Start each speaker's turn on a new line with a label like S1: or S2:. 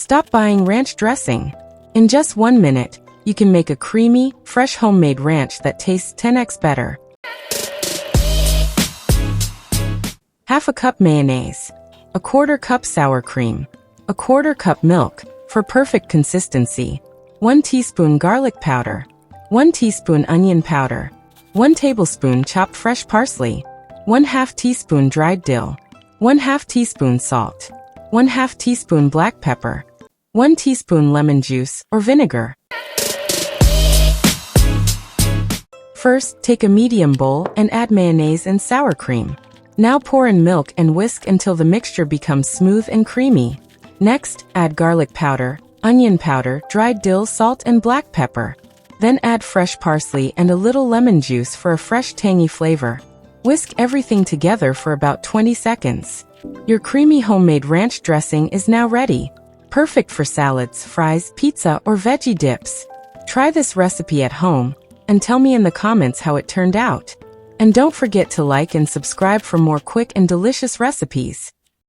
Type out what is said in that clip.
S1: Stop buying ranch dressing. In just 1 minute, you can make a creamy, fresh homemade ranch that tastes 10x better. Half a cup mayonnaise. A 1/4 cup sour cream. A 1/4 cup milk, for perfect consistency. 1 teaspoon garlic powder. 1 teaspoon onion powder. 1 tablespoon chopped fresh parsley. 1/2 teaspoon dried dill. 1/2 teaspoon salt. 1/2 teaspoon black pepper. 1 teaspoon lemon juice or vinegar. First, take a medium bowl and add mayonnaise and sour cream. Now pour in milk and whisk until the mixture becomes smooth and creamy. Next, add garlic powder, onion powder, dried dill, salt, and black pepper. Then add fresh parsley and a little lemon juice for a fresh tangy flavor. Whisk everything together for about 20 seconds. Your creamy homemade ranch dressing is now ready. Perfect for salads, fries, pizza, or veggie dips. Try this recipe at home and tell me in the comments how it turned out. And don't forget to like and subscribe for more quick and delicious recipes.